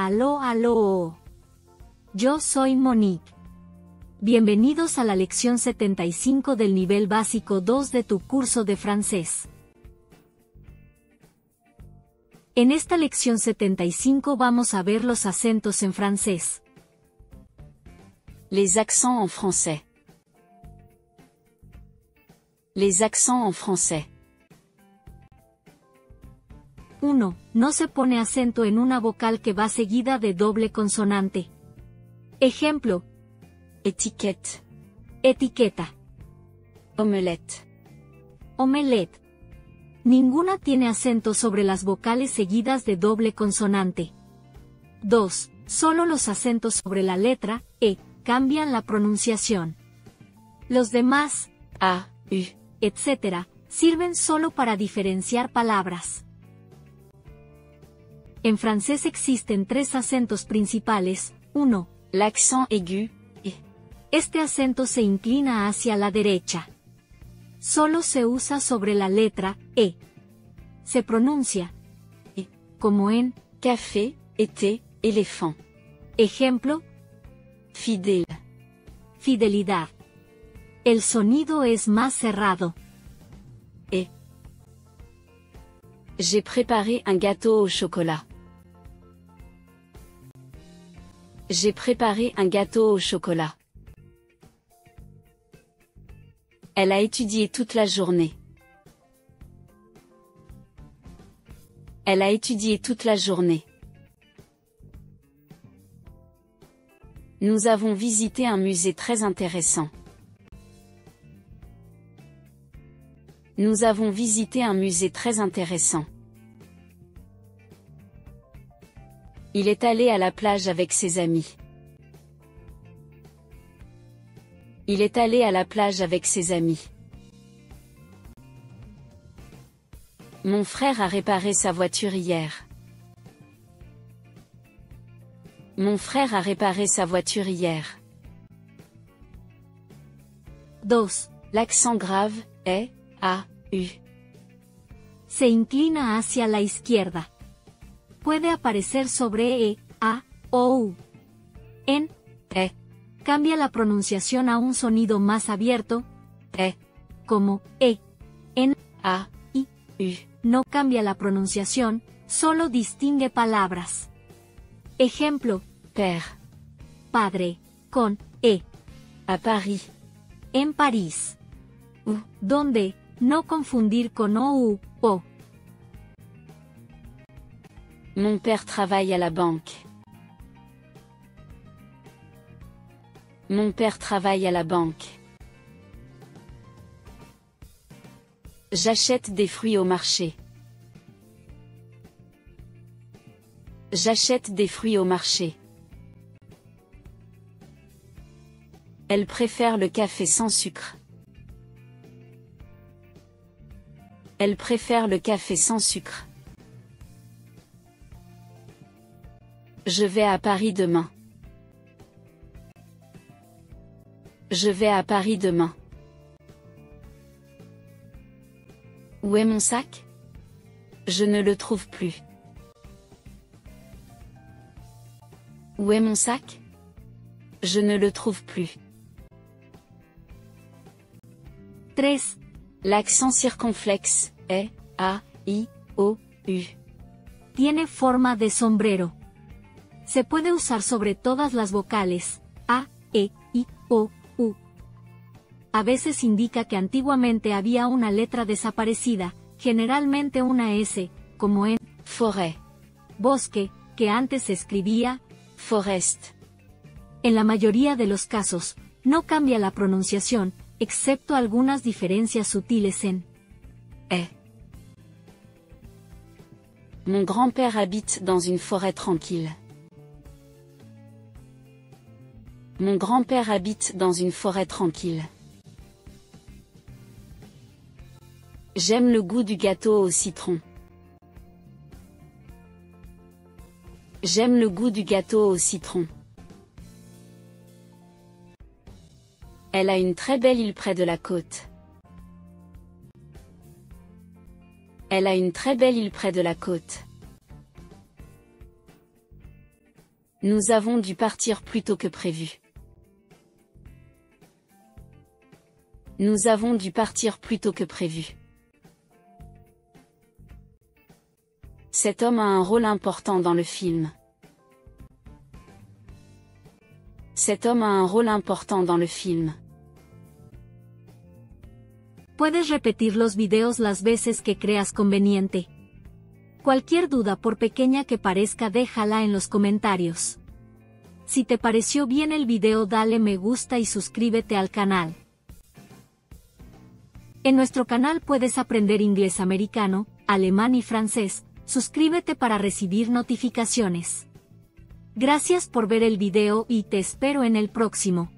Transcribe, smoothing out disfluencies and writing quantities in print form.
Aló, aló. Yo soy Monique. Bienvenidos a la lección 75 del nivel básico 2 de tu curso de francés. En esta lección 75 vamos a ver los acentos en francés. Les accents en français. Les accents en français. 1. No se pone acento en una vocal que va seguida de doble consonante. Ejemplo. Étiquette. Etiqueta. Omelette. Omelette. Ninguna tiene acento sobre las vocales seguidas de doble consonante. 2. Solo los acentos sobre la letra E cambian la pronunciación. Los demás, A, U, etc., sirven solo para diferenciar palabras. En francés existen 3 acentos principales. 1. L'accent aigu, E. Este acento se inclina hacia la derecha. Solo se usa sobre la letra E. Se pronuncia E. Como en Café, été, éléphant. Ejemplo. Fidèle. Fidelidad. El sonido es más cerrado. E. J'ai préparé un gâteau au chocolat. J'ai préparé un gâteau au chocolat. Elle a étudié toute la journée. Elle a étudié toute la journée. Nous avons visité un musée très intéressant. Nous avons visité un musée très intéressant. Il est allé à la plage avec ses amis. Il est allé à la plage avec ses amis. Mon frère a réparé sa voiture hier. Mon frère a réparé sa voiture hier. 2. L'accent grave est A, U. Se inclina hacia la izquierda. Puede aparecer sobre E, A, o U. En E. Cambia la pronunciación a un sonido más abierto, E. como E. En A, I, U. No cambia la pronunciación, solo distingue palabras. Ejemplo. Père. Padre, con E. À Paris. En París. U. Donde, no confundir con OU, O. Mon père travaille à la banque. Mon père travaille à la banque. J'achète des fruits au marché. J'achète des fruits au marché. Elle préfère le café sans sucre. Elle préfère le café sans sucre. Je vais à Paris demain. Je vais à Paris demain. Où est mon sac? Je ne le trouve plus. Où est mon sac? Je ne le trouve plus. 3. L'accent circonflexe est A, I, O, U. Tiene forma de sombrero. Se puede usar sobre todas las vocales, A, E, I, O, U. A veces indica que antiguamente había una letra desaparecida, generalmente una S, como en Forêt. bosque, que antes se escribía Forest. En la mayoría de los casos, no cambia la pronunciación, excepto algunas diferencias sutiles en E. Mon grand-père habite dans une forêt tranquille. Mon grand-père habite dans une forêt tranquille. J'aime le goût du gâteau au citron. J'aime le goût du gâteau au citron. Elle a une très belle île près de la côte. Elle a une très belle île près de la côte. Nous avons dû partir plus tôt que prévu. Nous avons dû partir plus tôt que prévu. Cet homme a un rôle important dans le film. Cet homme a un rôle important dans le film. Puedes repetir los videos las veces que creas conveniente. Cualquier duda, por pequeña que parezca, déjala en los comentarios. Si te pareció bien el video, dale me gusta y suscríbete al canal. En nuestro canal puedes aprender inglés americano, alemán y francés. Suscríbete para recibir notificaciones. Gracias por ver el video y te espero en el próximo.